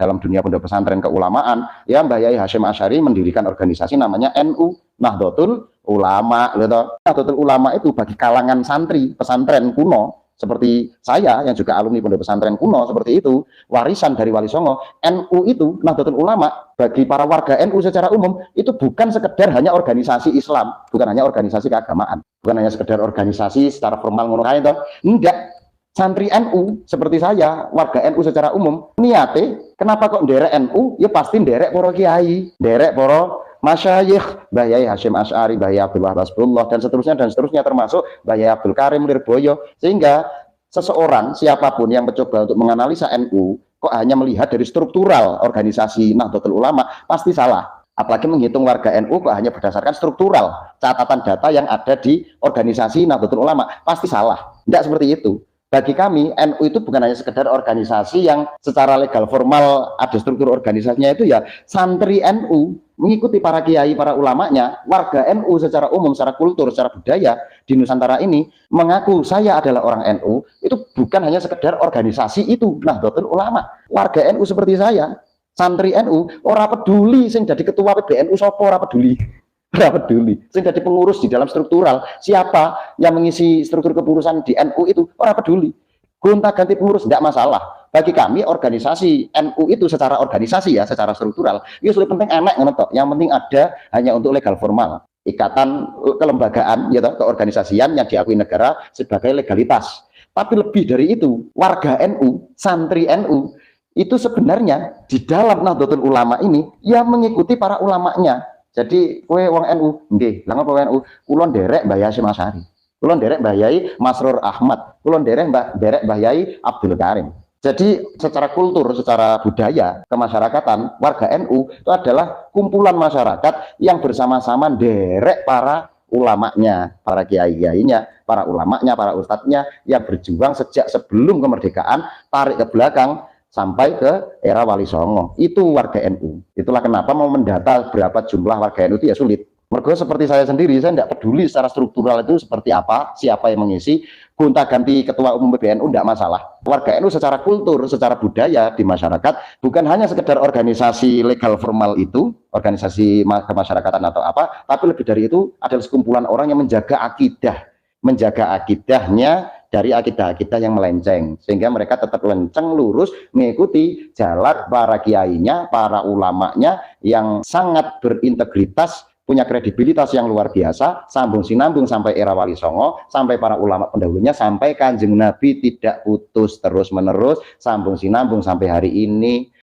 dalam dunia pondok pesantren keulamaan, ya Mbah Yai Hasyim Asy'ari mendirikan organisasi namanya NU, Nahdlatul Ulama. Nahdlatul Ulama itu bagi kalangan santri pesantren kuno seperti saya yang juga alumni pondok pesantren kuno seperti itu, warisan dari Wali Songo. NU itu, Nahdlatul Ulama, bagi para warga NU secara umum itu bukan sekedar hanya organisasi Islam, bukan hanya organisasi keagamaan, bukan hanya sekedar organisasi secara formal ngono kae toh. Enggak. Santri NU seperti saya, warga NU secara umum, niate kenapa kok nderek NU? Ya pasti nderek para kiai, nderek para masyayikh, Mbah Yai Hasyim Asy'ari, Mbah Yai Abdul Wahab Hasbullah, dan seterusnya termasuk Mbah Yai Abdul Karim Lirboyo. Sehingga seseorang siapapun yang mencoba untuk menganalisa NU kok hanya melihat dari struktural organisasi Nahdlatul Ulama pasti salah. Apalagi menghitung warga NU kok hanya berdasarkan struktural catatan data yang ada di organisasi Nahdlatul Ulama pasti salah. Tidak seperti itu. Bagi kami, NU itu bukan hanya sekedar organisasi yang secara legal formal ada struktur organisasinya, itu ya santri NU mengikuti para kiai, para ulamanya, warga NU secara umum, secara kultur, secara budaya di Nusantara ini mengaku saya adalah orang NU, itu bukan hanya sekedar organisasi itu, Nahdlatul Ulama. Warga NU seperti saya, santri NU, ora peduli sing jadi ketua PBNU sopo, ora peduli. Ora peduli, sing jadi pengurus di dalam struktural, siapa yang mengisi struktur kepengurusan di NU itu ora peduli. Gonta ganti pengurus tidak masalah. Bagi kami organisasi NU itu secara organisasi ya, secara struktural, itu lebih penting enak ngono. Yang penting ada hanya untuk legal formal, ikatan kelembagaan ya keorganisasian yang diakui negara sebagai legalitas. Tapi lebih dari itu, warga NU, santri NU itu sebenarnya di dalam Nahdlatul Ulama ini yang mengikuti para ulamanya. Jadi kowe wong NU, nggih, lha ngopo NU? Kula nderek Mbah Yai Hasyim Asy'ari. Kula nderek Mbah Yai Masrur Ahmad. Kula nderek Mbah Yai Abdul Karim. Jadi secara kultur, secara budaya, kemasyarakatan, warga NU itu adalah kumpulan masyarakat yang bersama-sama nderek para ulamanya, para kiai-kiainya, para ulamanya, para ustadznya yang berjuang sejak sebelum kemerdekaan, tarik ke belakang sampai ke era Wali Songo. Itu warga NU. Itulah kenapa mau mendata berapa jumlah warga NU itu ya sulit. Mergo seperti saya sendiri, saya tidak peduli secara struktural itu seperti apa, siapa yang mengisi, gonta-ganti ketua umum PBNU tidak masalah. Warga NU secara kultur, secara budaya di masyarakat bukan hanya sekedar organisasi legal formal itu, organisasi kemasyarakatan atau apa, tapi lebih dari itu adalah sekumpulan orang yang menjaga akidahnya dari akidah-akidah yang melenceng, sehingga mereka tetap lenceng lurus mengikuti jalan para kiainya, para ulamanya yang sangat berintegritas, punya kredibilitas yang luar biasa, sambung sinambung sampai era Wali Songo, sampai para ulama pendahulunya, sampai Kanjeng Nabi tidak putus terus menerus, sambung sinambung sampai hari ini.